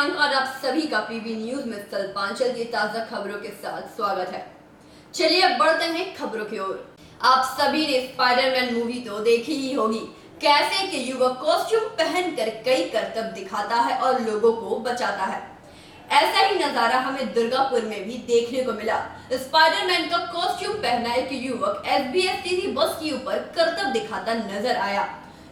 प्रियंका और आप सभी का पीबी न्यूज में सल्पांचल की ताजा खबरों के साथ स्वागत है। चलिए अब बढ़ते हैं खबरों की ओर। आप सभी ने स्पाइडरमैन मूवी तो देखी ही होगी। कैसे कि युवक कॉस्ट्यूम पहनकर कई करतब दिखाता है और लोगों को बचाता है। ऐसा ही नजारा हमें दुर्गापुर में भी देखने को मिला। स्पाइडरमैन का कॉस्ट्यूम पहना एक युवक एसबीएसटीसी बस के ऊपर करतब दिखाता नजर आया,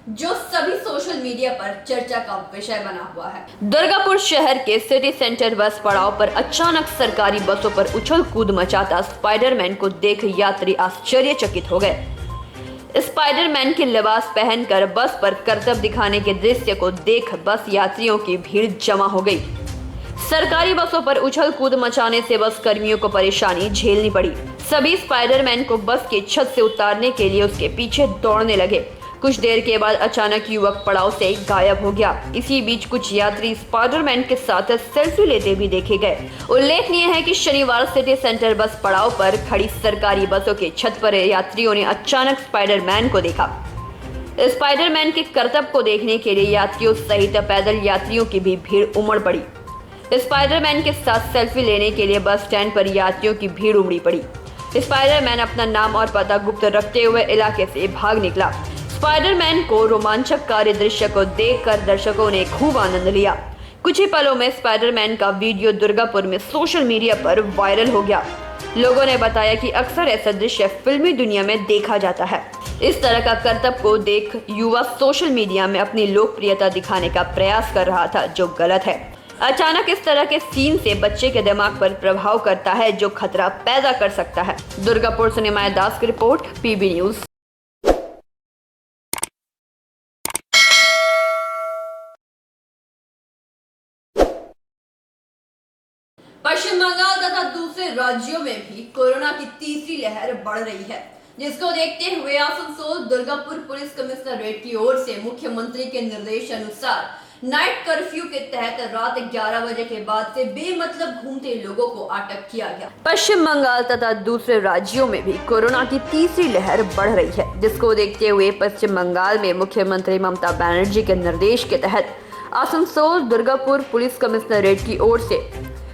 जो सभी सोशल मीडिया पर चर्चा का विषय बना हुआ है। दुर्गापुर शहर के सिटी सेंटर बस पड़ाव पर अचानक सरकारी बसों पर उछल कूद मचाता स्पाइडरमैन को देख यात्री आश्चर्यचकित हो गए। स्पाइडरमैन के लिबास पहनकर बस पर करतब दिखाने के दृश्य को देख बस यात्रियों की भीड़ जमा हो गई। सरकारी बसों पर उछल कूद मचाने से बस कर्मियों को परेशानी झेलनी पड़ी। सभी स्पाइडरमैन को बस की छत से उतारने के लिए उसके पीछे दौड़ने लगे। कुछ देर के बाद अचानक युवक पड़ाव से गायब हो गया। इसी बीच कुछ यात्री स्पाइडरमैन के साथ सेल्फी लेते भी देखे गए। उल्लेखनीय है कि शनिवार सिटी सेंटर बस पड़ाव पर खड़ी सरकारी बसों की छत पर यात्रियों ने अचानक स्पाइडरमैन को देखा। स्पाइडरमैन के करतब को देखने के लिए यात्रियों सहित पैदल यात्रियों की भी भीड़ उमड़ पड़ी। स्पाइडरमैन के साथ सेल्फी लेने के लिए बस स्टैंड पर यात्रियों की भीड़ उमड़ी पड़ी। स्पाइडरमैन अपना नाम और पता गुप्त रखते हुए इलाके से भाग निकला। स्पाइडरमैन को रोमांचकारी दृश्य को देखकर दर्शकों ने खूब आनंद लिया। कुछ ही पलों में स्पाइडरमैन का वीडियो दुर्गापुर में सोशल मीडिया पर वायरल हो गया। लोगों ने बताया कि अक्सर ऐसा दृश्य फिल्मी दुनिया में देखा जाता है। इस तरह का करतब को देख युवा सोशल मीडिया में अपनी लोकप्रियता दिखाने का प्रयास कर रहा था, जो गलत है। अचानक इस तरह के सीन से बच्चे के दिमाग पर प्रभाव करता है, जो खतरा पैदा कर सकता है। दुर्गापुर से निमाय दास की रिपोर्ट, पीबी न्यूज। पश्चिम बंगाल तथा दूसरे राज्यों में भी कोरोना की तीसरी लहर बढ़ रही है, जिसको देखते हुए आसनसोल दुर्गापुर पुलिस कमिश्नरेट की ओर से मुख्यमंत्री के निर्देश अनुसार नाइट कर्फ्यू के तहत रात 11 बजे के बाद से बेमतलब घूमते लोगों को अटक किया गया। पश्चिम बंगाल तथा दूसरे राज्यों में भी कोरोना की तीसरी लहर बढ़ रही है, जिसको देखते हुए पश्चिम बंगाल में मुख्यमंत्री ममता बनर्जी के निर्देश के तहत आसनसोल दुर्गापुर पुलिस कमिश्नरेट की ओर से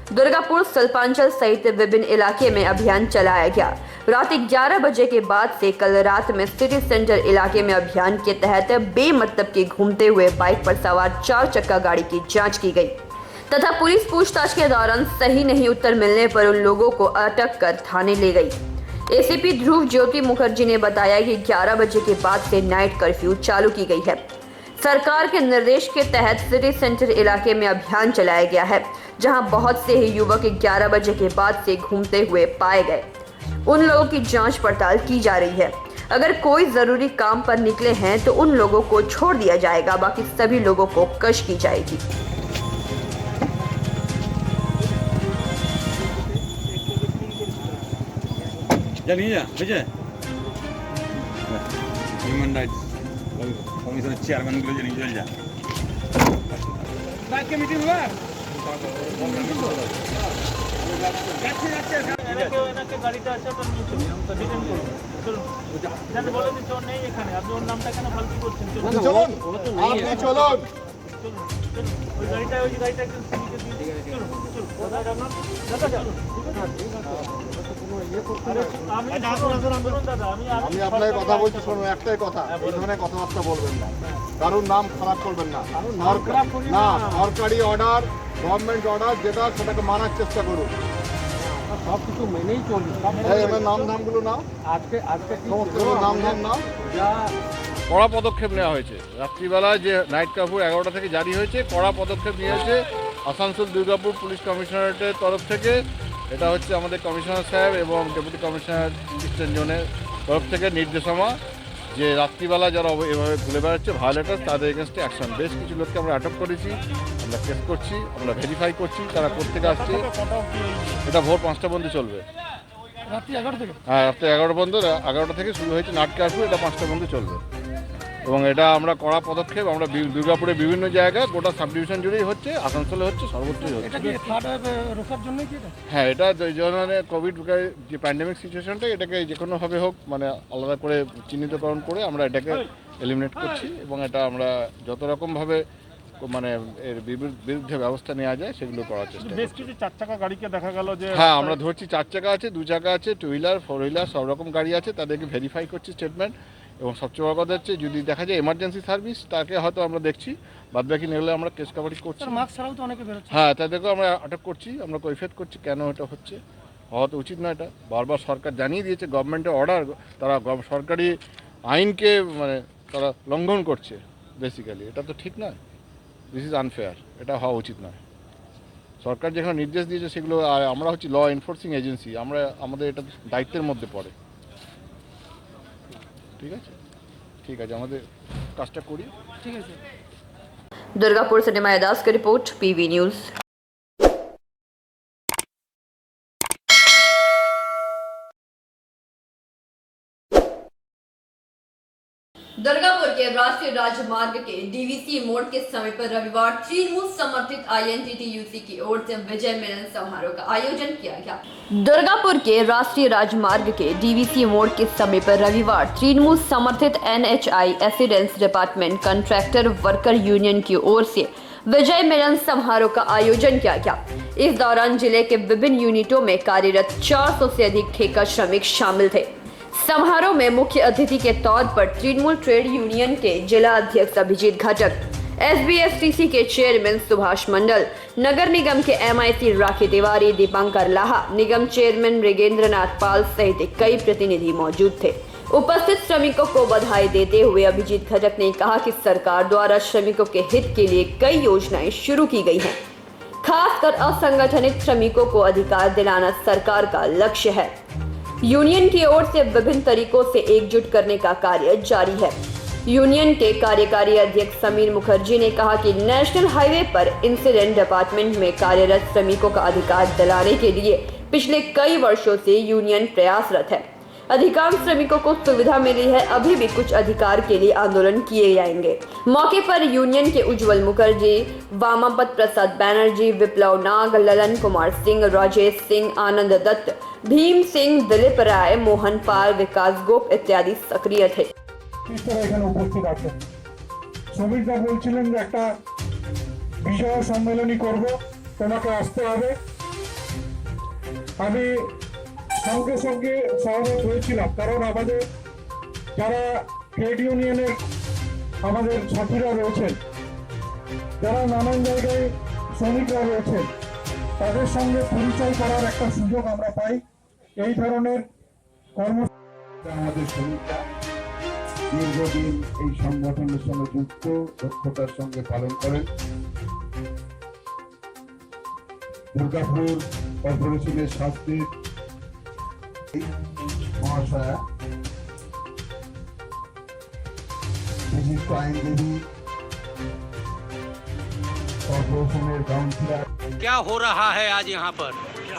दुर्गापुर सल्पांचल सहित विभिन्न इलाके में अभियान चलाया गया। रात 11 बजे के बाद से कल रात में सिटी सेंटर इलाके में अभियान के तहत बेमतलब के घूमते हुए बाइक पर सवार 4 चक्का गाड़ी की जांच की गई तथा पुलिस पूछताछ के दौरान सही नहीं उत्तर मिलने पर उन लोगों को अटक कर थाने ले गई। एसीपी ध्रुव ज्योति मुखर्जी ने बताया कि 11 बजे के बाद से नाइट कर्फ्यू चालू की गई है। सरकार के निर्देश के तहत सिटी सेंटर इलाके में अभियान चलाया गया है, जहां बहुत से ही युवक 11 बजे के बाद से घूमते हुए पाए गए। उन लोगों की जांच पड़ताल की जा रही है। अगर कोई जरूरी काम पर निकले हैं तो उन लोगों को छोड़ दिया जाएगा, बाकी सभी लोगों को कश की जाएगी। কমিশনের চেয়ারম্যানগুলো জানি চলে যা ব্যাংকে মিটিং হলো এনাকে গাড়িটা আছে ওটা নিয়ে চলুন ডিটেন করুন চলুন জানেন বলে দিচ্ছি ওর নেই এখানে আপনি ওর নামটা কেন ফালতু করছেন চলুন আপনি চলুন ওই গাড়িটা একদম সিভিকে দিয়ে চলুন চলুন কোথায় যাবেন দাদা চলুন আমি আপনার কথা বলছি, শোনো একটাই কথা, এই ধরনের কথাবার্তা বলবেন না, কারোর নাম খারাপ করবেন না। সরকারি অর্ডার, গভর্নমেন্ট অর্ডার যেটা সেটাকে মানার চেষ্টা করুন। সব কিছু মেনেই চলবে। এবার নামধামগুলো নাও, আজকে সমস্ত নামধাম নাও। যা কড়া পদক্ষেপ নেওয়া হয়েছে। রাত্রিবেলায় যে নাইট কার্ফিউ 11টা থেকে জারি হয়েছে, কড়া পদক্ষেপ নিয়েছে আসানসোল দুর্গাপুর পুলিশ কমিশনারেটের তরফ থেকে। এটা হচ্ছে আমাদের কমিশনার সাহেব এবং ডেপুটি কমিশনার ইস্টার্ন জোনের তরফ থেকে নির্দেশনা যে রাত্রিবেলা যারা এভাবে ঘুরে বেড়াচ্ছে ভায়োলেটার, তাদের এগেনস্টে অ্যাকশন। বেশ কিছু লোককে আমরা আটক করেছি, আমরা কেস করছি, আমরা ভেরিফাই করছি তারা কোথেকে আসছে। এটা ভোর 5টা পর্যন্ত চলবে। হ্যাঁ, রাত্রি 11টা পর্যন্ত, 11টা থেকে শুরু হয়েছে নাইট কার্ফিউ, এটা 5টা পর্যন্ত চলবে। এবং এটা আমরা কড়া পদক্ষেপ আমরা দুর্গাপুরে বিভিন্ন জায়গায় গোটা সাব ডিভিশন জুড়েই হচ্ছে, আসানসোলে হচ্ছে, সর্বত্রই হচ্ছে। হ্যাঁ, এটা এই ধরনের কোভিড যে প্যান্ডেমিক সিচুয়েশনটা, এটাকে যে কোনোভাবে হোক মানে আলাদা করে চিহ্নিতকরণ করে আমরা এটাকে এলিমিনেট করছি এবং এটা আমরা যত রকমভাবে মানে এর বিরুদ্ধে ব্যবস্থা নেওয়া যায় সেগুলো করার চেষ্টা বেশ করছি। কিছু 4 চাকা গাড়িকে দেখা গেল যে হ্যাঁ, আমরা ধরছি 4 চাকা আছে, 2 চাকা আছে, 2 হুইলার 4 হুইলার সব রকম গাড়ি আছে, তাদেরকে ভেরিফাই করছি স্টেটমেন্ট। এবং সবচেয়ে বড় কথা হচ্ছে যদি দেখা যায় এমার্জেন্সি সার্ভিস তাকে হয়তো আমরা দেখছি, বাদবাকি নিলে আমরা কেস কাভারি করছি। মাস্ক ছাড়াও তো অনেকে বেরোচ্ছে। হ্যাঁ, তাদেরকেও আমরা আটক করছি, আমরা কৈফিয়ত করছি কেন এটা হচ্ছে, হওয়া তো উচিত না। এটা বারবার সরকার জানিয়ে দিয়েছে, গভর্নমেন্টের অর্ডার, তারা সরকারি আইনকে মানে তারা লঙ্ঘন করছে বেসিক্যালি। এটা তো ঠিক নয়, দিস ইজ আনফেয়ার, এটা হওয়া উচিত নয়। সরকার যেখানে নির্দেশ দিয়েছে সেগুলো, আমরা হচ্ছে ল এনফোর্সিং এজেন্সি, আমরা আমাদের এটা দায়িত্বের মধ্যে পড়ে। ঠিক আছে, ঠিক আছে, আমাদের কাজটা করি। ঠিক আছে। दुर्गापुर से निमाया दास की रिपोर्ट, पीवी न्यूज। दुर्गापुर के राष्ट्रीय राजमार्ग के डीवीसी मोड़ के समीप पर रविवार तृणमूल समर्थित आईएनटीटीयूसी की ओर से विजय मिलन समारोह का आयोजन किया गया। दुर्गापुर के राष्ट्रीय राजमार्ग के डीवीसी मोड़ के समीप पर रविवार तृणमूल समर्थित एनएचआई एसिडेंस डिपार्टमेंट कॉन्ट्रैक्टर वर्कर यूनियन की ओर से विजय मिलन समारोह का आयोजन किया गया। इस दौरान जिले के विभिन्न यूनिटों में कार्यरत 400 से अधिक ठेका श्रमिक शामिल थे। समारोह में मुख्य अतिथि के तौर पर तृणमूल ट्रेड यूनियन के जिला अध्यक्ष अभिजीत घटक, एसबीएसटीसी के चेयरमैन सुभाष मंडल, नगर निगम के एमआईसी राखी तिवारी, दीपांकर लाहा, निगम चेयरमैन मृगेंद्रनाथ पाल सहित कई प्रतिनिधि मौजूद थे। उपस्थित श्रमिकों को बधाई देते हुए अभिजीत घटक ने कहा कि सरकार द्वारा श्रमिकों के हित के लिए कई योजनाएं शुरू की गई हैं। खासकर असंगठनित श्रमिकों को अधिकार दिलाना सरकार का लक्ष्य है। यूनियन की ओर से विभिन्न तरीकों से एकजुट करने का कार्य जारी है। यूनियन के कार्यकारी अध्यक्ष समीर मुखर्जी ने कहा कि नेशनल हाईवे पर इंसिडेंट डिपार्टमेंट में कार्यरत श्रमिकों का अधिकार दिलाने के लिए पिछले कई वर्षों से यूनियन प्रयासरत है। अधिकांश श्रमिकों को सुविधा मिली है, अभी भी कुछ अधिकार के लिए आंदोलन किए जाएंगे। मौके पर यूनियन के उज्जवल मुखर्जी, वामापत प्रसाद बैनर्जी, विप्लव नाग, ललन कुमार सिंह, राजेश सिंह, आनंद दत्त, भीम सिंह, दिलीप राय, मोहन पाल, विकास गोप इत्यादि सक्रिय थे। এখানে উপস্থিত আছে শ্রমিকরা বলছিলেন যে একটা বিজয় সম্মেলনী করব, তোমাকে আসতে হবে। আমি সঙ্গে সঙ্গে সহমত হয়েছিলাম, কারণ আমাদের যারা ট্রেড ইউনিয়নের আমাদের সাথীরা রয়েছেন, যারা নানান জায়গায় শ্রমিকরা রয়েছেন, তাদের সঙ্গে পরিচয় করার একটা সুযোগ আমরা পাই। এই ধরনের কর্মসূচি আমাদের শ্রমিকরা দীর্ঘদিন এই সংগঠনের সঙ্গে যুক্ত, দক্ষতার সঙ্গে পালন করেন। দুর্গাপুর কর্পোরেশনের শাস্তি মহাশয়া, বিশিষ্ট আইনজীবী, কর্পোরেশনের কাউন্সিলর। क्या हो रहा है आज यहाँ पर?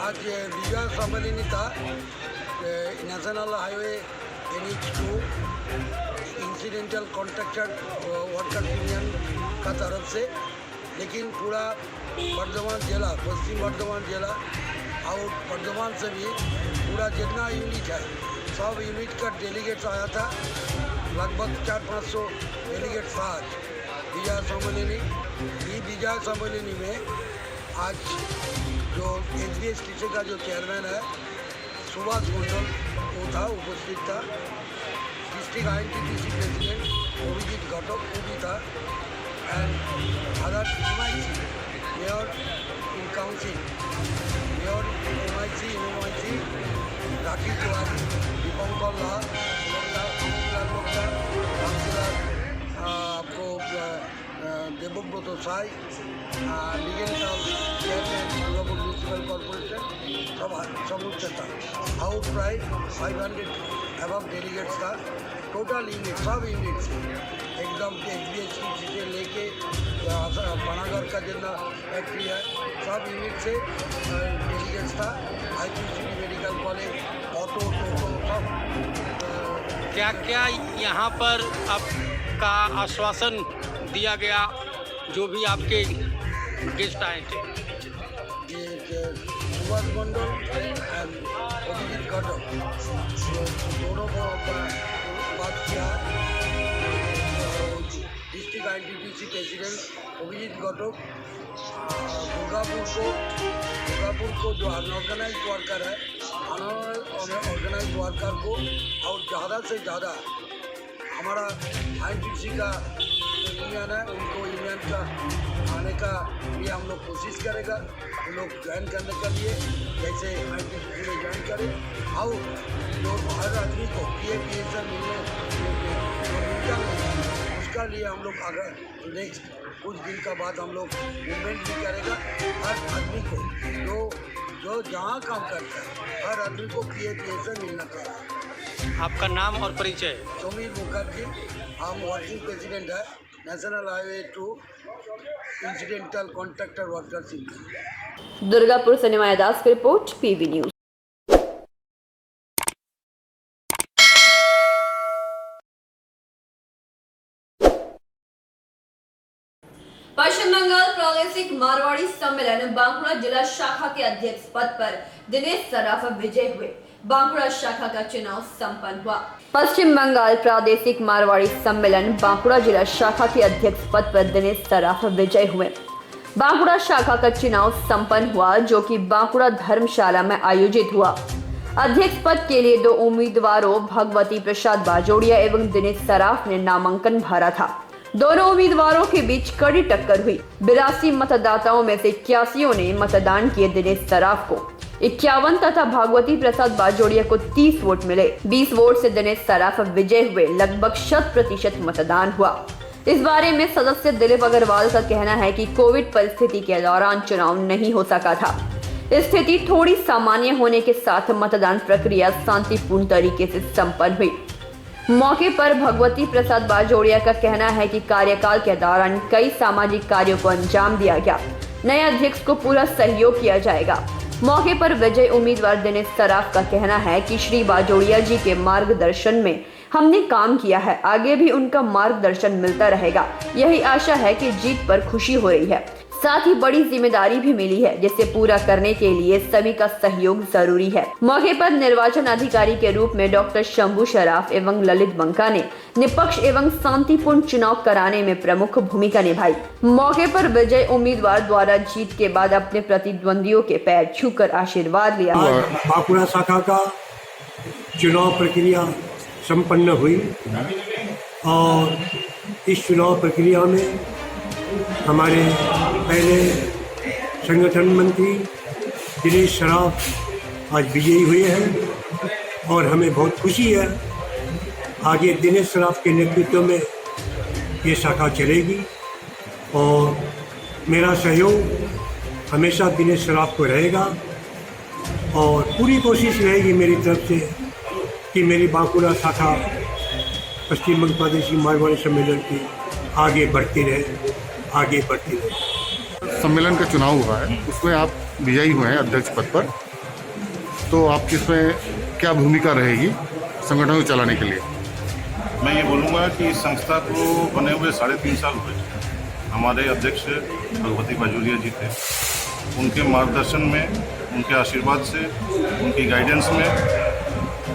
आज विजय सम्मेलन था national highway NH2 incidental contractor worker union का तरफ से, लेकिन पूरा बर्धमान जिला, पश्चिम बर्धमान जिला और बर्धमान से भी पूरा जितना यूनिट है सब यूनिट का डेलीगेट्स आया था। लगभग 400-500 डेलीगेट्स था आज विजय सम्मेलनी। ये विजय सम्मेलनी में आज जो SBSTC का जो चेयरमैन है सुभाष मंडल वो था, उपस्थित था। डिस्ट्रिक्ट INTTC प्रेसिडेंट अभिजीत घटक वो भी था, and other MIC mayor in council, mayor MIC Rakhi Tiwari, Dipankar Lal, councillor आपको देवव्रत साई, लीगेंटल चेयरमैन दुर्गापुर म्यूनसिपल कॉर्पोरेशन सब था। आउट प्राइस 500 अबव डेलीगेट्स था। टोटल यूनिट सब यूनिट एकदम SBSTC से लेके पनागर का जितना फैक्ट्री है सब यूनिट से डेलीगेट्स था। IPCD मेडिकल कॉलेज, ऑटो, टोटो सब। क्या क्या यहाँ पर आपका आश्वासन दिया गया जो भी आपके गेस्ट आए थे? ये सुभाष मंडल एंड अभिजीत घटक दोनों को बात किया। District INTTC ITC president Abhijit Ghatak Durgapur को जो अनऑर्गेनाइज वर्कर है अनऑर्गेनाइज वर्कर को और ज़्यादा से ज़्यादा हमारा आईटीसी का यूनियन है उनको यूनियन का आने का लिए हम लोग कोशिश करेगा वो लोग ज्वाइन करने के लिए जैसे आईटीसी में ज्वाइन करें और जो हर आदमी को PF मिलने मिलता नहीं उसका लिए हम लोग अगर नेक्स्ट कुछ दिन का बाद हम लोग मूवमेंट भी करेगा हर आदमी को जो जहाँ काम करता है हर आदमी को PF मिलना चाहिए। आपका नाम और परिचय? समीर मुखर्जी, हम वर्किंग प्रेसिडेंट है national highway 2 incidental contractor workers union. Durgapur से निमाया दास की report, PV news. Paschim Bengal प्रादेशिक मारवाड़ी सम्मेलन बांकुड़ा जिला शाखा के अध्यक्ष पद पर दिनेश सराफ विजय हुए। बांकुड़ा शाखा का चुनाव संपन्न हुआ। पश्चिम बंगाल प्रादेशिक मारवाड़ी सम्मेलन बांकुड़ा जिला शाखा के अध्यक्ष पद पर दिनेश सराफ विजय हुए। बांकुड़ा शाखा का चुनाव संपन्न हुआ जो कि बांकुड़ा धर्मशाला में आयोजित हुआ। अध्यक्ष पद के लिए 2 उम्मीदवारों भगवती प्रसाद बाजोड़िया एवं दिनेश सराफ ने नामांकन भरा था। दोनों उम्मीदवारों के बीच कड़ी टक्कर हुई। 82 मतदाताओं में से 81 ने मतदान किए दिनेश सराफ को 51 तथा भगवती प्रसाद बाजोड़िया को 30 वोट मिले। 20 वोट से दिनेश सराफ विजय हुए। लगभग 100% मतदान हुआ। इस बारे में सदस्य दिलीप अग्रवाल का कहना है कि कोविड परिस्थिति के दौरान चुनाव नहीं हो सका था। स्थिति थोड़ी सामान्य होने के साथ मतदान प्रक्रिया शांतिपूर्ण तरीके से संपन्न हुई। मौके पर भगवती प्रसाद बाजोड़िया का कहना है कि कार्यकाल के दौरान कई सामाजिक कार्यों को अंजाम दिया गया। नए अध्यक्ष को पूरा सहयोग किया जाएगा। मौके पर विजय उम्मीदवार दिनेश सराफ का कहना है कि श्री बाजोड़िया जी के मार्गदर्शन में हमने काम किया है, आगे भी उनका मार्गदर्शन मिलता रहेगा। यही आशा है कि जीत पर खुशी हो रही है, साथ ही बड़ी जिम्मेदारी भी मिली है जिसे पूरा करने के लिए सभी का सहयोग जरूरी है। मौके पर निर्वाचन अधिकारी के रूप में डॉक्टर शंभू शराफ एवं ललित बंका ने निष्पक्ष एवं शांतिपूर्ण चुनाव कराने में प्रमुख भूमिका निभाई। मौके पर विजय उम्मीदवार द्वारा जीत के बाद अपने प्रतिद्वंदियों के पैर छूकर आशीर्वाद लिया। बांकुड़ा शाखा का चुनाव प्रक्रिया संपन्न हुई और इस चुनाव प्रक्रिया में हमारे पहले संगठन मंत्री दिनेश सराफ आज विजयी हुए हैं और हमें बहुत खुशी है। आगे दिनेश सराफ के नेतृत्व में ये शाखा चलेगी और मेरा सहयोग हमेशा दिनेश सराफ को रहेगा और पूरी कोशिश रहेगी मेरी तरफ से कि मेरी बांकुड़ा शाखा पश्चिम बंगाल प्रादेशिक मारवाड़ी सम्मेलन की आगे बढ़ती रहे। सम्मेलन का चुनाव हुआ है, उसमें आप विजयी हुए हैं अध्यक्ष पद पर, तो आपकी इसमें क्या भूमिका रहेगी संगठन को चलाने के लिए? मैं ये बोलूँगा कि इस संस्था को बने हुए 3.5 साल हुए। हमारे अध्यक्ष भगवती बाजोड़िया जी थे, उनके मार्गदर्शन में, उनके आशीर्वाद से, उनकी गाइडेंस में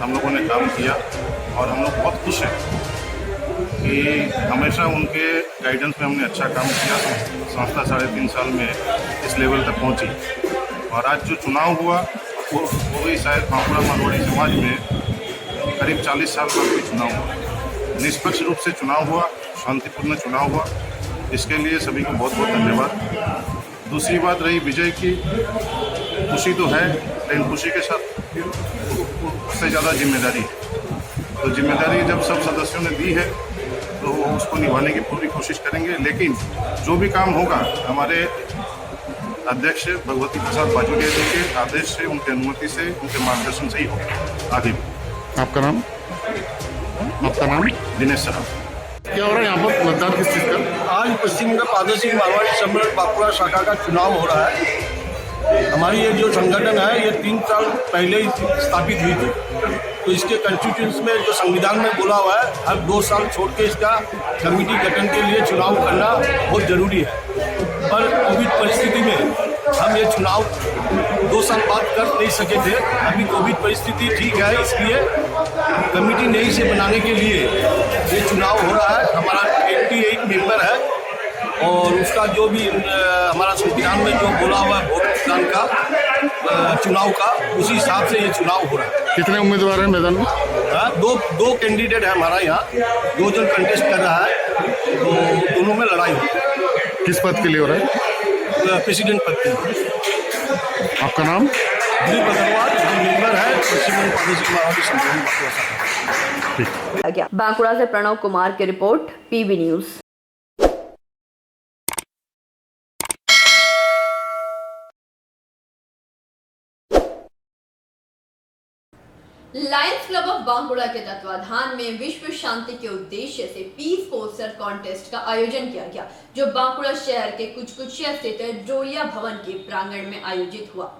हम लोगों ने काम किया और हम लोग बहुत खुश हैं कि हमेशा उनके गाइडेंस में हमने अच्छा काम किया। संस्था 3.5 साल में इस लेवल तक पहुंची और आज जो चुनाव हुआ वो भी शायद बांकुड़ा मारवाड़ी समाज में करीब 40 साल बाद भी चुनाव हुआ। निष्पक्ष रूप से चुनाव हुआ, शांतिपूर्ण चुनाव हुआ, इसके लिए सभी को बहुत बहुत धन्यवाद। दूसरी बात रही विजय की, खुशी तो है लेकिन खुशी के साथ उससे ज़्यादा जिम्मेदारी है। तो जिम्मेदारी जब सब सदस्यों ने दी है तो उसको निभाने की पूरी कोशिश करेंगे, लेकिन जो भी काम होगा हमारे अध्यक्ष भगवती प्रसाद बाजोड़िया जी के आदेश से, उनके अनुमति से, उनके मार्गदर्शन से ही होगा आगे भी। आपका नाम? दिनेश सराफ। क्या हो रहा है यहाँ पर मतदान किस चीज़ का? आज पश्चिम बंगाल प्रादेशिक मारवाड़ी सम्मेलन बांकुड़ा शाखा का चुनाव हो रहा है। हमारी ये जो संगठन है ये 3 साल पहले ही स्थापित हुई थी, तो इसके कॉन्स्टिट्यूशन में जो संविधान में बोला हुआ है हर 2 साल छोड़ के इसका कमेटी गठन के लिए चुनाव करना बहुत ज़रूरी है। पर कोविड परिस्थिति में हम ये चुनाव 2 साल बाद कर नहीं सके थे। अभी कोविड परिस्थिति ठीक है, इसलिए कमेटी नई से बनाने के लिए ये चुनाव हो रहा है। हमारा 88 मेंबर है और उसका जो भी हमारा संविधान में जो बोला हुआ है वोट दान का चुनाव का, उसी हिसाब से ये चुनाव हो रहा है। कितने उम्मीदवार हैं मैदान में? दो कैंडिडेट है हमारा यहाँ, 2 जन कंटेस्ट कर रहा है, तो दोनों में लड़ाई हो। किस पद के लिए हो रहा है? प्रेसिडेंट पद के लिए। आपका नाम? दिलीप अग्रवाल, जो मेंबर है पश्चिम प्रादेशिक मारवाड़ी सम्मेलन बांकुड़ा शाखा। बांकुड़ा से प्रणव कुमार की रिपोर्ट, PB news. Lions Club of Bankura के तत्वाधान में विश्व शांति के उद्देश्य से पीस पोस्टर कॉन्टेस्ट का आयोजन किया गया, जो बांकुड़ा शहर के कुछ स्थित ड्रोलिया भवन के प्रांगण में आयोजित हुआ।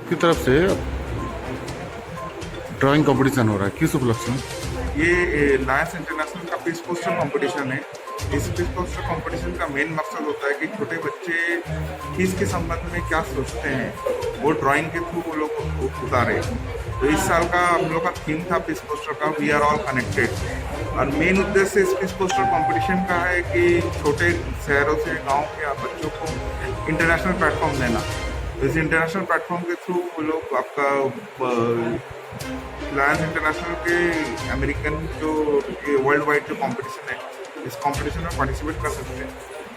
की तरफ से ड्राइंग कंपटीशन हो रहा है, किस उपलक्ष्य में? ये लायंस इंटरनेशनल का पीस पोस्टर कंपटीशन है। इस पीस पोस्टर कंपटीशन का मेन मकसद होता है कि छोटे बच्चे पीस के संबंध में क्या सोचते हैं वो ड्राइंग के थ्रू वो लोग उतारे। तो इस साल का हम लोग का थीम था पीस पोस्टर का, वी आर ऑल कनेक्टेड। और मेन उद्देश्य इस पीस पोस्टर कंपटीशन का है कि छोटे शहरों से गाँव के बच्चों को इंटरनेशनल प्लेटफॉर्म देना। इस इंटरनेशनल प्लेटफॉर्म के थ्रू वो लोग आपका लायंस इंटरनेशनल के अमेरिकन जो वर्ल्ड वाइड जो कंपटीशन है, इस कंपटीशन में पार्टिसिपेट कर सकते हैं।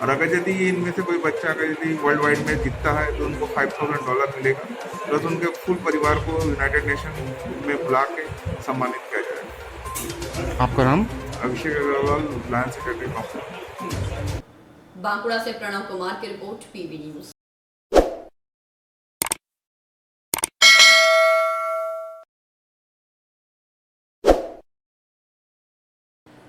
और अगर यदि इनमें से कोई बच्चा अगर यदि वर्ल्ड वाइड में जीतता है तो उनको $5,000 मिलेगा, प्लस उनके फुल परिवार को यूनाइटेड नेशन में बुला के सम्मानित किया जाएगा। आपका नाम? अभिषेक अग्रवाल, लायंस सेक्रेटरी। बांकुड़ा से प्रणव कुमार की रिपोर्ट, पीबी न्यूज।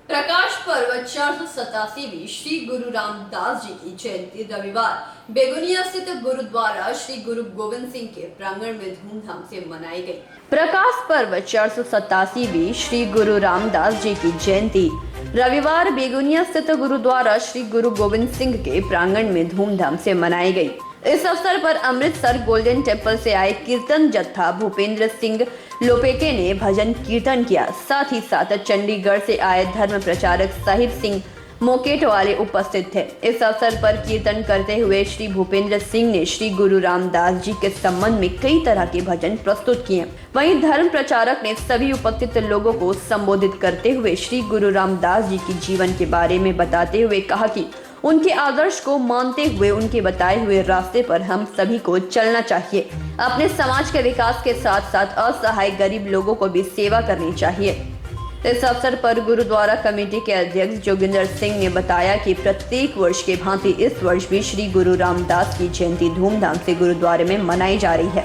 प्रकाश पर्व 487वीं श्री गुरु रामदास जी की जयंती रविवार बेगुनिया स्थित गुरुद्वारा श्री गुरु गोविंद सिंह के प्रांगण में धूमधाम से मनाई गई। प्रकाश पर्व 487वीं श्री गुरु रामदास जी की जयंती रविवार बेगुनिया स्थित गुरुद्वारा श्री गुरु गोविंद सिंह के प्रांगण में धूमधाम से मनाई गई। इस अवसर पर अमृतसर गोल्डन टेम्पल से आए कीर्तन जत्था भूपेंद्र सिंह लोपेके ने भजन कीर्तन किया। साथ ही साथ चंडीगढ़ से आए धर्म प्रचारक साहिब सिंह मोकेट वाले उपस्थित थे। इस अवसर पर कीर्तन करते हुए श्री भूपेंद्र सिंह ने श्री गुरु रामदास जी के संबंध में कई तरह के भजन प्रस्तुत किए। वहीं धर्म प्रचारक ने सभी उपस्थित लोगों को संबोधित करते हुए श्री गुरु रामदास जी के जीवन के बारे में बताते हुए कहा कि उनके आदर्श को मानते हुए उनके बताए हुए रास्ते पर हम सभी को चलना चाहिए। अपने समाज के विकास के साथ साथ असहाय गरीब लोगों को भी सेवा करनी चाहिए। इस अवसर पर गुरुद्वारा कमेटी के अध्यक्ष जोगिंदर सिंह ने बताया कि प्रत्येक वर्ष के भांति इस वर्ष भी श्री गुरु रामदास की जयंती धूमधाम से गुरुद्वारे में मनाई जा रही है।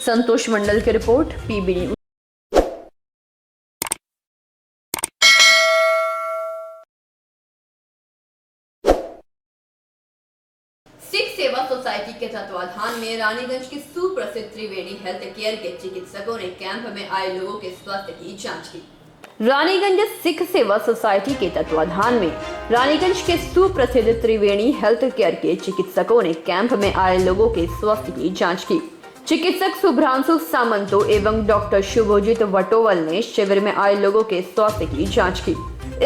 संतोष मंडल की रिपोर्ट, पीबी न्यूज। सिख सेवा सोसाइटी के तत्वाधान में रानीगंज के सुप्रसिद्ध त्रिवेणी हेल्थ केयर के चिकित्सकों ने कैंप में आए लोगों के स्वास्थ्य की जांच की। रानीगंज सिख सेवा सोसाइटी के तत्वाधान में रानीगंज के सुप्रसिद्ध त्रिवेणी हेल्थ केयर के चिकित्सकों ने कैंप में आए लोगों के स्वास्थ्य की जांच की। चिकित्सक शुभ्रांशु सामंतो एवं डॉक्टर शुभोजित वटोवल ने शिविर में आए लोगों के स्वास्थ्य की जांच की।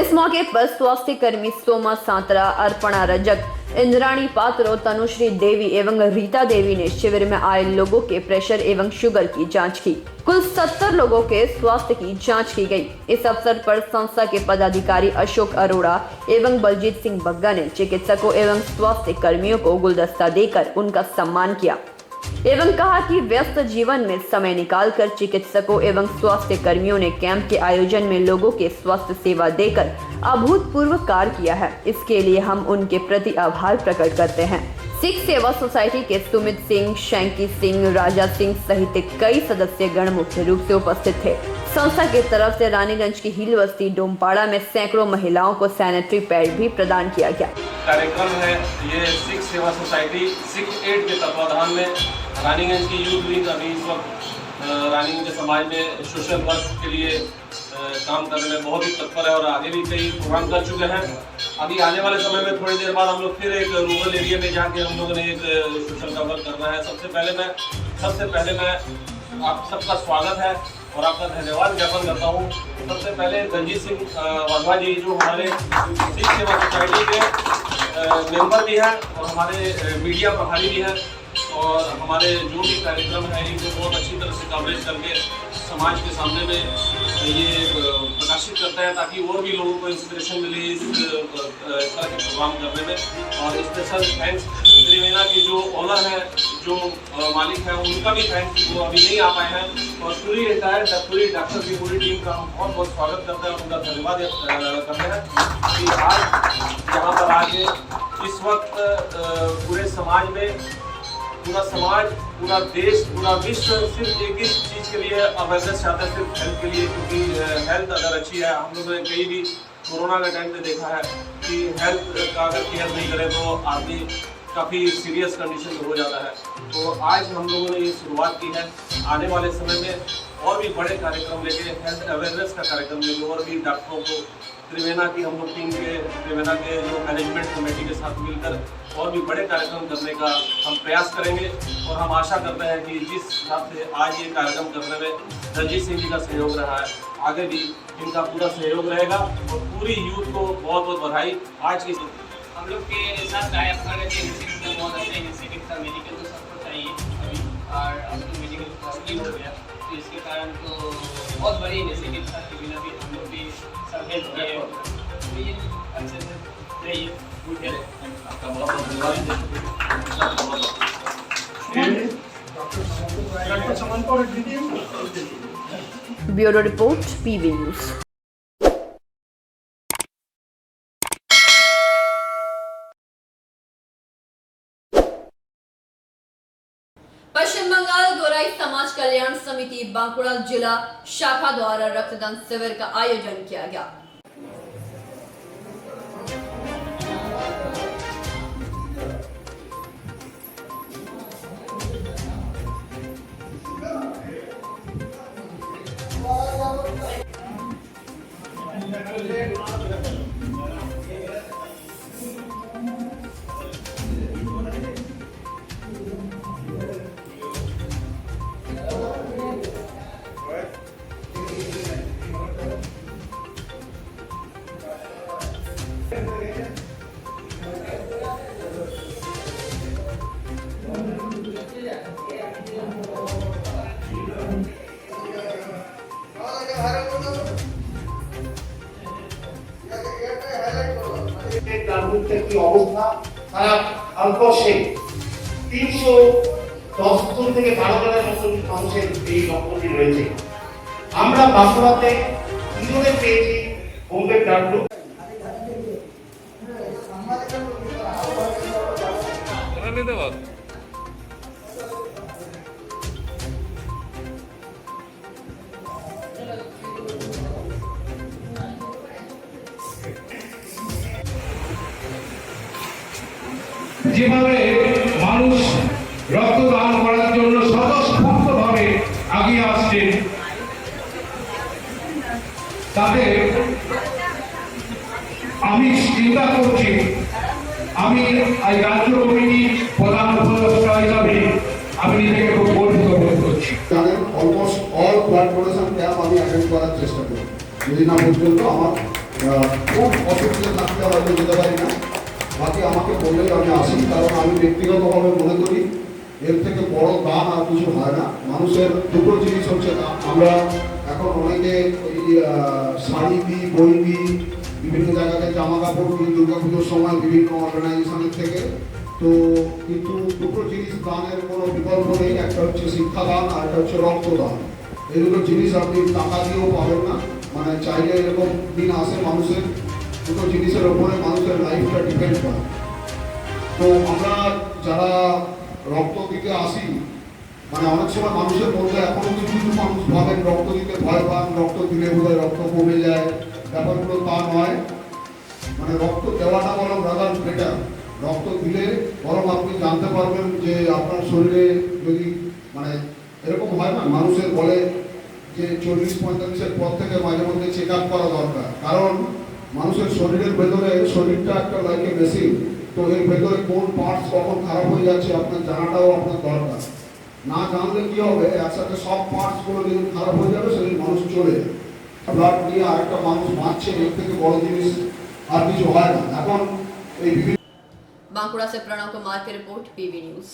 इस मौके पर स्वास्थ्य कर्मी सोमा सांतरा, अर्पणा रजक, इंद्राणी पात्रो, तनुश्री देवी एवं रीता देवी ने शिविर में आए लोगों के प्रेशर एवं शुगर की जांच की। कुल 70 लोगों के स्वास्थ्य की जांच की गई। इस अवसर पर संस्था के पदाधिकारी अशोक अरोड़ा एवं बलजीत सिंह बग्गा ने चिकित्सकों एवं स्वास्थ्य कर्मियों को गुलदस्ता देकर उनका सम्मान किया एवं कहा कि व्यस्त जीवन में समय निकालकर चिकित्सकों एवं स्वास्थ्य कर्मियों ने कैंप के आयोजन में लोगों के स्वास्थ्य सेवा देकर अभूतपूर्व कार्य किया है। इसके लिए हम उनके प्रति आभार प्रकट करते हैं। सिख सेवा सोसाइटी के सुमित सिंह, शैंकी सिंह, राजा सिंह सहित कई सदस्य गण मुख्य रूप से उपस्थित थे। संस्था की तरफ से रानीगंज की हिल बस्ती डोमपाड़ा में सैकड़ों महिलाओं को सैनिटरी पैड भी प्रदान किया गया। कार्यक्रम है ये सिख सेवा सोसाइटी सिख एड के तत्वाधान में रानीगंज की यूथ विंग अभी इस वक्त रानीगंज समाज में सोशल वर्क के लिए काम करने में बहुत ही तत्पर है और आगे भी कई प्रोग्राम कर चुके हैं। अभी आने वाले समय में थोड़ी देर बाद हम लोग फिर एक रूरल एरिया में जाके हम लोगों ने एक सोशल का वर्क करना है। सबसे पहले मैं आप सबका स्वागत है और आपका धन्यवाद ज्ञापन करता हूँ। सबसे पहले रंजीत सिंह वर्मा जी जो हमारे सिख सेवा सोसाइटी के मेंबर भी हैं और हमारे मीडिया प्रभारी भी हैं और हमारे जो भी कार्यक्रम है इनको बहुत अच्छी तरह से कवरेज करके समाज के सामने में ये प्रकाशित करते हैं ताकि और भी लोगों को इंस्पिरेशन मिले इस तरह के प्रोग्राम करने में। और स्पेशल थैंक्स त्रिवेणा के जो ओनर हैं, जो मालिक हैं, उनका भी थैंक्स जो अभी नहीं आ पाए हैं और पूरी डॉक्टर की पूरी टीम का हम बहुत बहुत स्वागत करते हैं और उनका धन्यवाद करते हैं कि आज यहाँ पर आके इस वक्त पूरे समाज में पूरा देश, पूरा विश्व सिर्फ एक ही चीज़ के लिए अवेयरनेस चाहता है, सिर्फ हेल्थ के लिए। क्योंकि हेल्थ अगर अच्छी है, हम लोगों ने कहीं भी कोरोना के टाइम पे देखा है कि हेल्थ का अगर केयर नहीं करें तो आदमी काफ़ी सीरियस कंडीशन में हो जाता है। तो आज हम लोगों ने ये शुरुआत की है। आने वाले समय में और भी बड़े कार्यक्रम लेके, हेल्थ अवेयरनेस का कार्यक्रम लेके और भी डॉक्टरों को त्रिवेणा की हम लोग टीम के त्रिवेणा के जो मैनेजमेंट कमेटी के साथ मिलकर और भी बड़े कार्यक्रम करने का हम प्रयास करेंगे। और हम आशा करते हैं कि जिस हिसाब से आज ये कार्यक्रम करने में रंजीत सिंह जी का सहयोग रहा है, आगे भी इनका पूरा सहयोग रहेगा और पूरी यूथ को बहुत बहुत बधाई। आज की हम लोग के साथ टाइप कर रहे थे, इंस्टीट्यूट बहुत अच्छे इंस्टीट्यूट था, मेडिकल तो सबको चाहिए अभी और अब तो मेडिकल पॉजिटिव हो गया, तो इसके कारण तो बहुत बड़ी इंस्टीट्यूट था कि बिना भी हम लोग भी सब हेल्प किए तो ये अच्छे से रहिए, गुड हेल्थ। आपका बहुत बहुत धन्यवाद। Bureau report PV news. Paschim Bangal Gorai Samaj Kalyan समिति बांकुड़ा जिला शाखा द्वारा रक्तदान शिविर का आयोजन किया गया। की অবস্থা খারাপ আলকোশে 310 থেকে 12 মতো মানুষের এই রক্তটি রয়েছে। আমরা বাঁকুড়াতে দুজনে পেয়েছি বোম্বে ব্লাড গ্রুপ। যেভাবে মানুষ রক্তদান করার জন্য স্বতঃস্ফূর্তভাবে এগিয়ে আসছে, তাতে আমি চিন্তা করছি, আমি এই রাজ্য কমিটির প্রধান উপদেষ্টা হিসাবে আমি নিজেকে খুব গর্বিত ক্যাম্প আমি অ্যাটেন্ড করার চেষ্টা করি, যদি না পর্যন্ত আমার খুব অসুবিধা থাকতে হয়তো যেতে পারি না। বাকি আমাকে বললেই আমি আসি, কারণ আমি ব্যক্তিগতভাবে মনে করি এর থেকে বড় দান আর কিছু হয় না। মানুষের দুটো জিনিস হচ্ছে দান। আমরা এখন অনেকে ওই শাড়ি দিই, বই দিই, বিভিন্ন জায়গাতে জামা কাপড় দিই দুর্গাপুজোর সময় বিভিন্ন অর্গানাইজেশনের থেকে। তো কিন্তু দুটো জিনিস দানের কোনো বিকল্প নেই, একটা হচ্ছে শিক্ষাদান আর একটা হচ্ছে রক্তদান। এই দুটো জিনিস আপনি টাকা দিয়েও পাবেন না, মানে চাইলে এরকম দিন আসে মানুষের দুটো জিনিসের ওপরে মানুষের লাইফটা ডিপেন্ড করে। তো আমরা যারা রক্ত দিতে আসি, মানে অনেক সময় মানুষের মধ্যে এখনো কিছু কিছু মানুষ ভাবেন রক্ত দিতে ভয় পান, রক্ত দিলে বোধহয় রক্ত কমে যায়, ব্যাপারগুলো তা নয়। মানে রক্ত দেওয়াটা বরং রাদার বেটার। রক্ত দিলে বরং আপনি জানতে পারবেন যে আপনার শরীরে যদি মানে এরকম হয় না, মানুষের বলে যে 40-45-এর পর থেকে মাঝে মধ্যে চেক আপ করা দরকার, কারণ মানুষের শরীরের ভেতরে, শরীরটা একটা লাইক এ মেশিন, তো এর ভেতরে কোন পার্টস কখন খারাপ হয়ে যাচ্ছে আপনার জানাটাও আপনার দরকার। না জানলে কি হবে, একসাথে সব পার্টসগুলো যেদিন খারাপ হয়ে যাবে সেদিন মানুষ চলে যাবে। ব্লাড নিয়ে আরেকটা মানুষ বাঁচছে, এর থেকে বড় জিনিস আর কিছু হয় না। এখন এই बांकुड़ा से प्रणव कुमार की रिपोर्ट, पीवी न्यूज।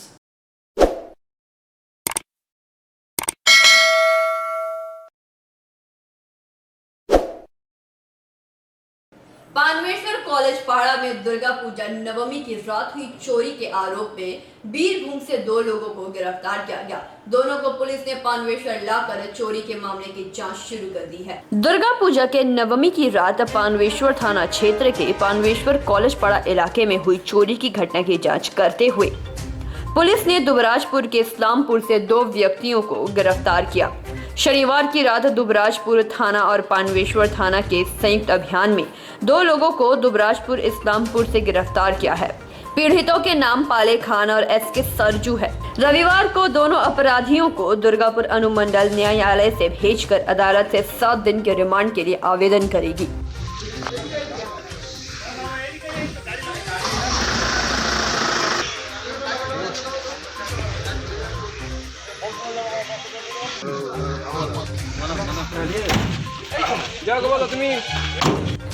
पानवेश्वर कॉलेज पाड़ा में दुर्गा पूजा नवमी की रात हुई चोरी के आरोप में बीरभूम से 2 लोगों को गिरफ्तार किया गया। दोनों को पुलिस ने पानवेश्वर लाकर चोरी के मामले की जांच शुरू कर दी है। दुर्गा पूजा के नवमी की रात पानवेश्वर थाना क्षेत्र के पानवेश्वर कॉलेज पाड़ा इलाके में हुई चोरी की घटना की जाँच करते हुए पुलिस ने दुबराजपुर के इस्लामपुर से 2 व्यक्तियों को गिरफ्तार किया। शनिवार की रात दुबराजपुर थाना और पानवेश्वर थाना के संयुक्त अभियान में 2 लोगों को दुबराजपुर इस्लामपुर से गिरफ्तार किया है। पीड़ितों के नाम पाले खान और SK सरजू है। रविवार को दोनों अपराधियों को दुर्गापुर अनुमंडल न्यायालय से भेजकर अदालत से 7 दिन के रिमांड के लिए आवेदन करेगी।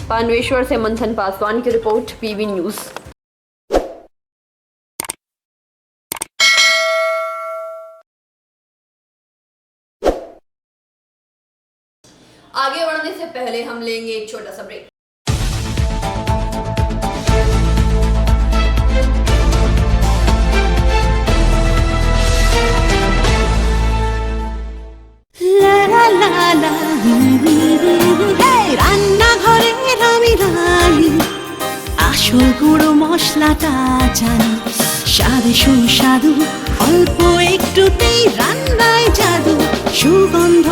पानवेश्वर से मंथन पासवान की रिपोर्ट, पीवी न्यूज। आगे बढ़ने से पहले हम लेंगे एक छोटा सा ब्रेक। রান্নাঘরের আমি রানী, আসল গুঁড়ো মশলাটা জানি, স্বাদে সুস্বাদু অল্প একটুতেই রান্নায় জাদু, সুগন্ধ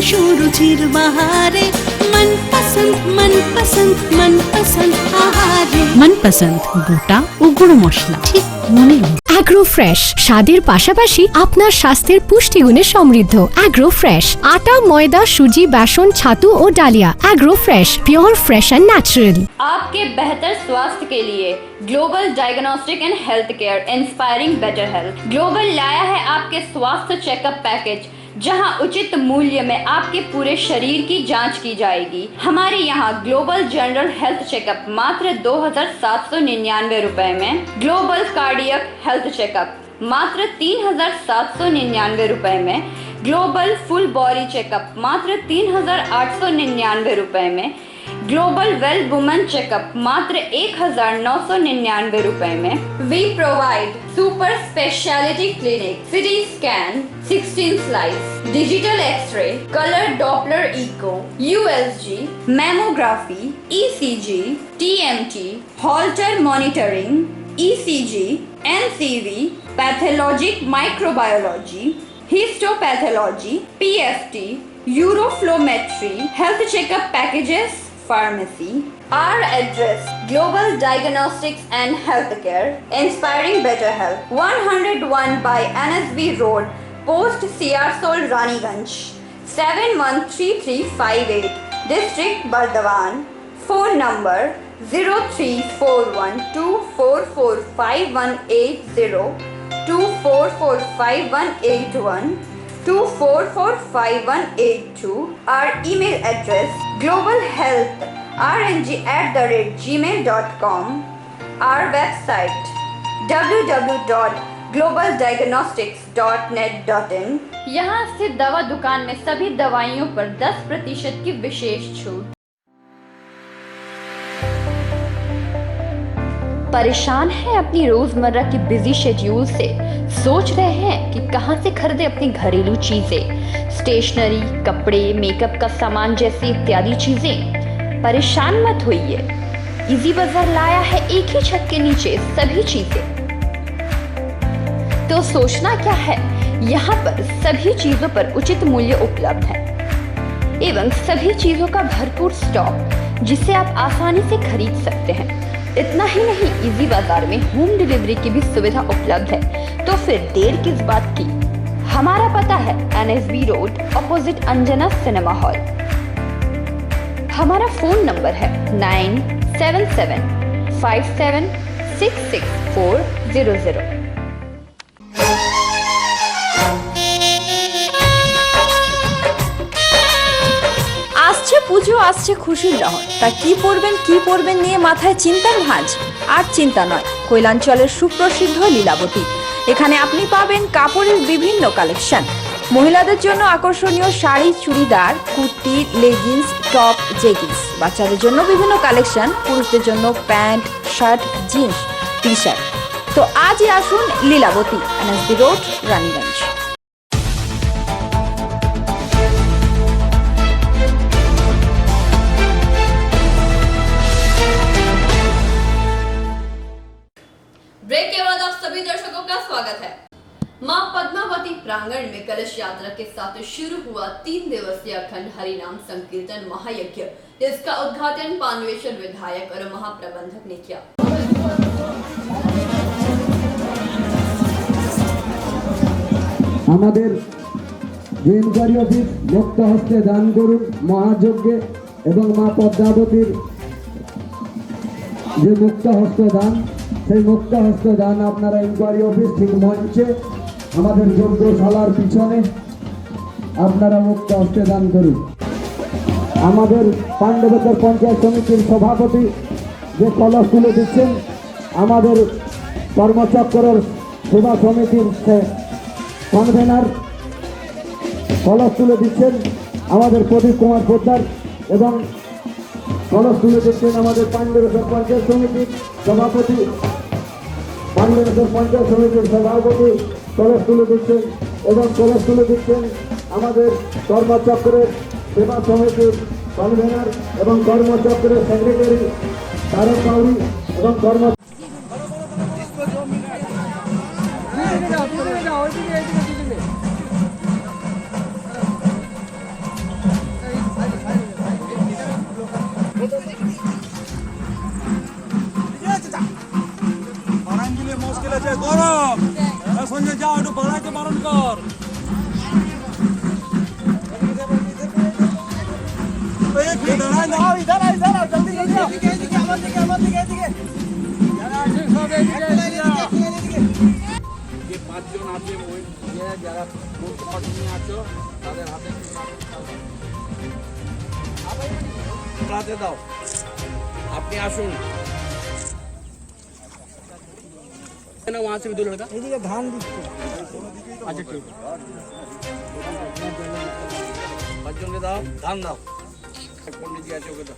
সুরুচির বাহারে मनपसंद मनपसंद मनपसंद आहारे मनपसंद গোটা ও গুঁড়ো মশলা ঠিক মনে অ্যাগ্রো ফ্রেশ স্বাদের পাশাপাশি আপনার স্বাস্থ্যের পুষ্টিগুণে সমৃদ্ধ। অ্যাগ্রো ফ্রেশ আটা, ময়দা, সুজি, বেসন, ছাতু ও ডালিয়া। Agro fresh pure fresh and natural. आपके बेहतर स्वास्थ्य के लिए global diagnostic and health care inspiring better health global लाया है आपके स्वास्थ्य चेकअप पैकेज, जहां उचित मूल्य में आपके पूरे शरीर की जांच की जाएगी। हमारे यहाँ ग्लोबल जनरल हेल्थ चेकअप मात्र 2,799 रुपए में, ग्लोबल कार्डियक हेल्थ चेकअप मात्र 3,799 रुपए में, ग्लोबल फुल बॉडी चेकअप मात्र 3,899 रुपए में, ग्लोबल वेल वुमेन चेकअप मात्र 1,999 रुपए में। We provide super speciality clinic, CT scan, 16 slice, digital X-ray, colour Doppler echo, USG, mammography, ECG, TMT, Holter monitoring, ECG, NCV, pathologic microbiology, histopathology, PFT, uroflowmetry, health checkup packages, pharmacy. Our address: Global Diagnostics and Healthcare, inspiring better health. 101 by NSB Road, Post Siarsol, Raniganj. 713358, District Bardhaman. Phone number 0341244518, 24451881, 24458182. Our email address globalhealthrng@gmail.com. Our website www.globaldiagnostics.net.in. यहाँ स्थित दवा दुकान में सभी दवाइयों पर 10% की विशेष छूट। परेशान हैं अपनी रोजमर्रा की बिजी शेड्यूल से? सोच रहे हैं कि कहां से खरीदें अपनी घरेलू चीजें, स्टेशनरी, कपड़े, मेकअप का सामान जैसी इत्यादि चीजें? परेशान मत होइए, इजी बाजार लाया है एक ही छत के नीचे सभी चीजें। तो सोचना क्या है, यहाँ पर सभी चीजों पर उचित मूल्य उपलब्ध है एवं सभी चीजों का भरपूर स्टॉक, जिसे आप आसानी से खरीद सकते हैं। इतना ही नहीं, इजी बाजार में होम डिलीवरी की भी सुविधा उपलब्ध है। तो फिर देर किस बात की? हमारा पता है NSB road opposite Anjana cinema hall. हमारा फोन नंबर है 9775766400। আসছে পুজো, আসছে খুশির লহর, তা কি পরবেন নিয়ে মাথায় চিন্তার ভাঁজ। আর চিন্তা নয়, কৈলাঞ্চলের সুপ্রসিদ্ধ লীলাবতী। এখানে আপনি পাবেন কাপড়ের বিভিন্ন কালেকশন, মহিলাদের জন্য আকর্ষণীয় sari, churidar, kurti, leggings, top, jeggings, বাচ্চাদের জন্য বিভিন্ন কালেকশন, পুরুষদের জন্য pant, shirt, jeans, T-shirt. তো আজই আসুন Lilabati, NSB road, Raniganj. Break के बाद आप सभी दर्शकों का स्वागत है। मां पद्मावती प्रांगण में कलश यात्रा के साथ शुरू हुआ 3 दिवसीय अखंड हरिनाम संकीर्तन महायज्ञ, जिसका उद्घाटन पांडवेश्वर विधायक और महाप्रबंधक ने किया। আমাদের যে ইনকোয়ারি অফিস মুক্ত হস্তে দান করুন মহাযজ্ঞে এবং মা পদ্মাবতীর যে মুক্ত হস্ত দান, সেই মুক্ত হস্ত দান আপনারা ইনকোয়ারি অফিস ঠিক মঞ্চে আমাদের যজ্ঞশালার পিছনে আপনারা মুক্ত হস্তে দান করুন। আমাদের পাণ্ডবেশ্বর পঞ্চায়েত সমিতির সভাপতি যে কলস তুলে দিচ্ছেন, আমাদের কর্মচক্রের সেবা সমিতির কনভেনার কলস তুলে দিচ্ছেন আমাদের প্রদীপ কুমার পোদ্দার, এবং কলস তুলে দিচ্ছেন আমাদের পাণ্ডবেশ্বর পঞ্চায়েত সমিতির সভাপতি, পাণ্ডবেশ্বর পঞ্চায়েত সমিতির সভাপতি কলস তুলে দিচ্ছেন, এবং কলস তুলে দিচ্ছেন আমাদের কর্মচক্রের সেবা সমিতির কনভেনার এবং কর্মচক্রের সেক্রেটারি তারক কাউরি এবং কর্ম মুশকিল আছে, গরম সঞ্জয় যাও একটু বাড়াইতে বারণ কর। যে 5 জন আছে যারা নিয়ে আছো তাদের হাতে দাও, আপনি আসুন। वहाँ से भी 2 लड़का धान दिखते। अच्छा ठीक है, 5 जनকে দাও, ধান দাও। पंडित जी আছে ওকে দাও।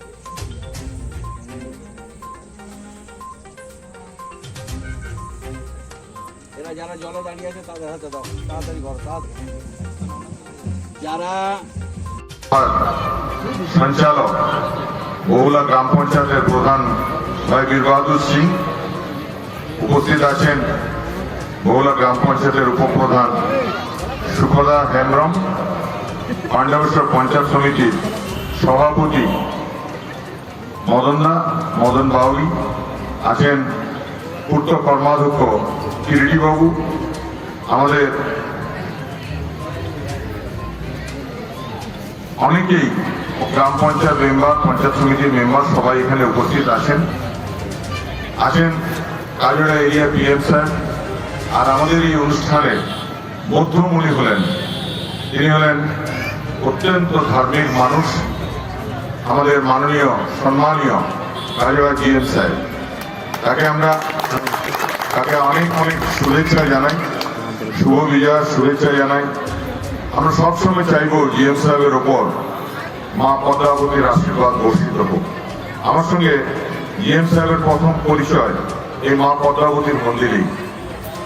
এরা যারা জলে দাঁড়িয়ে আছে তাদের হাতে দাও, তাড়াতাড়ি ঘর তাড়াতাড়ি। যারা সঞ্চালক বহুলা গ্রাম পঞ্চায়েতের প্রধান ভাই বীর বাহাদুর সিং, উপস্থিত আছেন বহুলা গ্রাম পঞ্চায়েতের উপপ্রধান সুখদা হেমব্রম, পাণ্ডবেশ্বর পঞ্চায়েত সমিতির সভাপতি মদন বাউলি, আছেন পূর্ত কর্মাধ্যক্ষ কিরিটিবাবু, আমাদের অনেকেই গ্রাম পঞ্চায়েত মেম্বার, পঞ্চায়েত সমিতির মেম্বার সবাই এখানে উপস্থিত আছেন কাজড়া এরিয়া PM স্যার। আর আমাদের এই অনুষ্ঠানে মধ্যমণি হলেন তিনি হলেন অত্যন্ত ধার্মিক মানুষ, আমাদের মাননীয় সম্মানীয় রাজা জিএম সাহেব। তাকে অনেক অনেক শুভেচ্ছা জানাই, শুভ বিজয়ের শুভেচ্ছা জানাই। আমরা সবসময় চাইব জিএম সাহেবের ওপর মা পদ্মাবতীর আশীর্বাদ বর্ষিত হোক। আমার সঙ্গে জিএম সাহেবের প্রথম পরিচয় এই মা পদ্মাবতীর মন্দিরেই,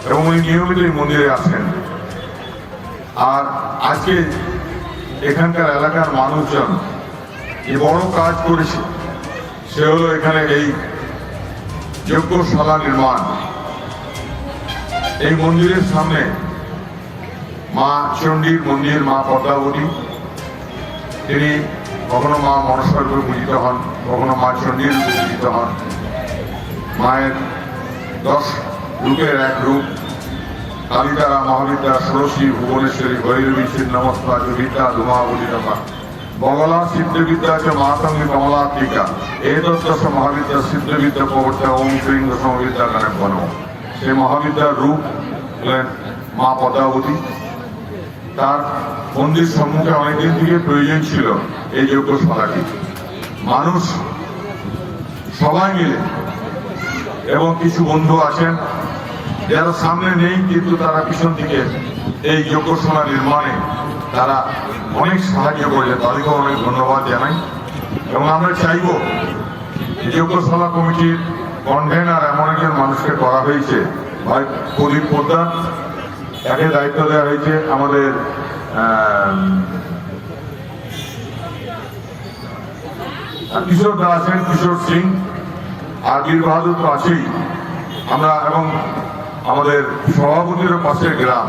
এবং উনি নিয়মিত এই মন্দিরে আসেন। আর আজকে এখানকার এলাকার মানুষজন যে বড় কাজ করেছে সে হলো এখানে এই যজ্ঞশালা নির্মাণ। এই মন্দিরের সামনে মা চণ্ডীর মন্দির, মা পদ্মাবতী, তিনি কখনো মা মনসা রূপে পূজিত হন, কখনো মা চণ্ডীর রূপে পূজিত হন। মায়ের 10 রূপের এক রূপ, কালিতারা, মহাবিদ্যা, ষোড়শী, ভুবনেশ্বরী, ভৈরবী, ছিন্নমস্তা, বিদ্যা, ধূমাবলিতা, বগলা, সিদ্ধবিদ্যা চ মাতঙ্গী কমলাত্মিকা, এতদ্দশ মহাবিদ্যা সিদ্ধবিদ্যা প্রবর্তা ওম ক্রিং সমবিদ্যা গানে বন। সেই মহাবিদ্যার রূপ হলেন মা পদ্মাবতী। তার মন্দির সম্মুখে অনেকদিন থেকে প্রয়োজন ছিল এই যজ্ঞশালাটি। মানুষ সবাই মিলে এবং কিছু বন্ধু আছেন যারা সামনে নেই, কিন্তু তারা পিছন থেকে এই যজ্ঞশালা নির্মাণে তারা অনেক সাহায্য করেছে, তাদেরকেও অনেক ধন্যবাদ জানাই। এবং আমরা চাইব যজ্ঞশালা কমিটির কনভেনার এমন একজন মানুষকে করা হয়েছে, ভাই প্রদীপ পোদ্দার, তাকে দায়িত্ব দেওয়া হয়েছে। আমাদের কিশোর দা আছেন, কিশোর সিং, আর বীর বাহাদুর তো আছেই। আমরা এবং আমাদের সভাপতিরও পাশের গ্রাম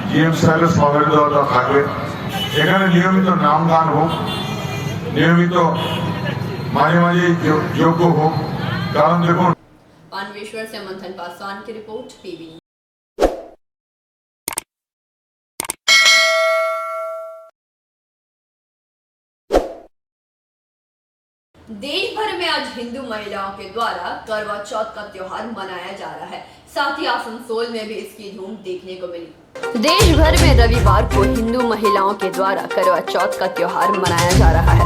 জিএম সাহেবের সহযোগিতা থাকবে। এখানে নিয়মিত নাম গান হোক, নিয়মিত মাঝে মাঝে যোগ্য হোক, কারণ দেখুন। पानवेश्वर से मंथन पासवान की रिपोर्ट, पीबी। देश भर में आज हिंदू महिलाओं के द्वारा करवा चौथ का त्योहार मनाया जा रहा है। साथ ही आसनसोल में भी इसकी धूम देखने को मिली। देश भर में रविवार को हिंदू महिलाओं के द्वारा करवा चौथ का त्योहार मनाया जा रहा है।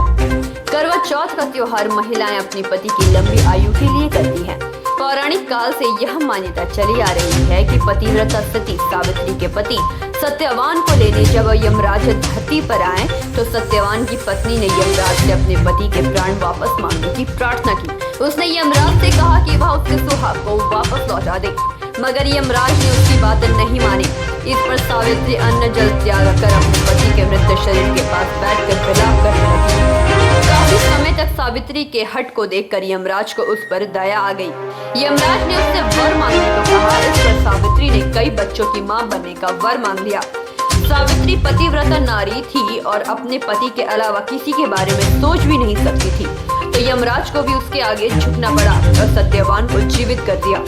करवा चौथ का त्योहार महिलाएं अपने पति की लंबी आयु के लिए करती हैं। पौराणिक काल से यह मान्यता चली आ रही है कि पतिव्रता सती सावित्री के पति सत्यवान को लेने जब यमराज धरती पर आए तो सत्यवान की पत्नी ने यमराज से अपने पति के प्राण वापस मांगने की प्रार्थना की। उसने यमराज से कहा कि वह उसके सुहाग को वापस लौटा दे, मगर यमराज ने उसकी बात नहीं मानी। इस पर सावित्री अन्न जल त्याग कर अपने पति के मृत शरीर के पास बैठकर विलाप करने लगी। काफी समय तक सावित्री के हट को देखकर यमराज को उस पर दया आ गई। यमराज ने उससे वर मांगने को कहा। इस पर सावित्री ने कई बच्चों की मां बनने का वर मांग लिया। सावित्री पतिव्रता नारी थी और अपने पति के अलावा किसी के बारे में सोच भी नहीं सकती थी, तो यमराज को भी उसके आगे झुकना पड़ा और सत्यवान को जीवित कर दिया।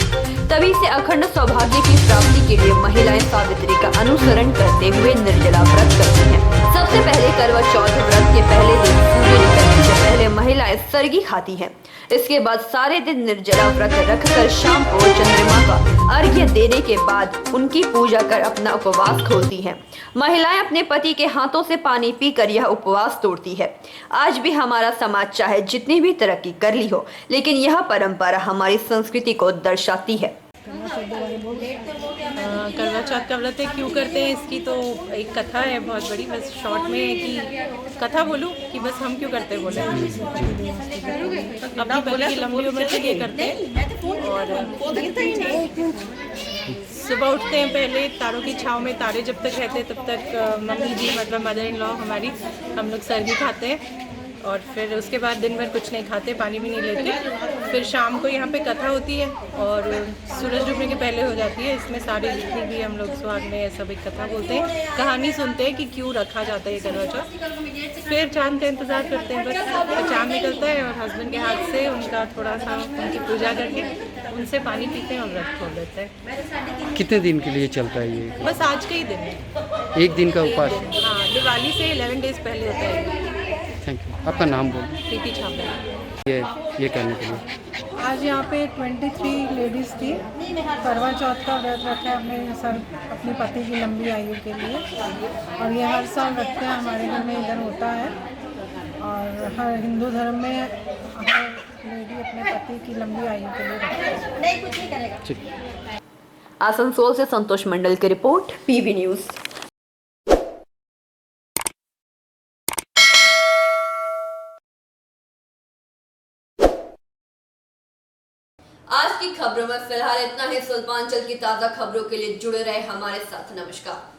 तभी से अखंड सौभाग्य की प्राप्ति के लिए महिलाएं सावित्री का अनुसरण करते हुए निर्जला व्रत करती हैं। सबसे पहले करवा चौथ व्रत के पहले दिन सूर्य निकलने से पहले महिलाएं सरगी खाती हैं। इसके बाद सारे दिन निर्जला व्रत रखकर शाम को चंद्रमा का अर्घ्य देने के बाद उनकी पूजा कर अपना उपवास खोलती हैं। महिलाएं अपने पति के हाथों से पानी पीकर यह उपवास तोड़ती है। आज भी हमारा समाज चाहे जितनी भी तरक्की कर ली हो, लेकिन यह परंपरा हमारी संस्कृति को दर्शाती है। करवा चौथ का व्रत क्यों करते हैं, इसकी तो एक कथा है बहुत बड़ी। बस शॉर्ट में है कि कथा बोलूं कि बस हम क्यों करते बोले, अपनी पति की लंबी उम्र के लिए करते हैं। और सुबह उठते हैं, पहले तारों की छाँव में तारे जब तक रहते तब तक मम्मी जी मतलब मदर इन लॉ हमारी, हम लोग सरगी खाते हैं। और फिर उसके बाद दिन भर कुछ नहीं खाते, पानी भी नहीं लेते। फिर शाम को यहाँ पे कथा होती है और सूरज डूबने के पहले हो जाती है। इसमें सारी जितनी भी हम लोग सुहाग में सब एक कथा बोलते हैं, कहानी सुनते हैं कि क्यों रखा जाता है ये करवा चौथ। फिर चांद का इंतज़ार करते हैं, बस चांद निकलता है और हस्बैंड के हाथ से उनका थोड़ा सा उनकी पूजा करके उनसे पानी पीते हैं और व्रत खोल देते हैं। कितने दिन के लिए चलता है ये? बस आज का ही दिन है, एक दिन का उपास? हाँ, दिवाली से 11 डेज पहले होता है। Thank you. आपका नाम बोल। प्रीति छाबड़ा। ये कहने के लिए आज यहाँ पे 23 लेडीज़ थी। करवा चौथ का व्रत रखा है हमने सर अपने पति की लंबी आयु के लिए, और ये हर साल रखते हैं, हमारे घर में इधर होता है। और हर हिंदू धर्म में हर लेडी अपने पति की लंबी आयु के लिए रखती है। आसनसोल से संतोष मंडल की रिपोर्ट, पीवी न्यूज़। आज की खबरों में फिलहाल इतना ही। सुल्पांचल की ताज़ा खबरों के लिए जुड़े रहे हमारे साथ। नमस्कार।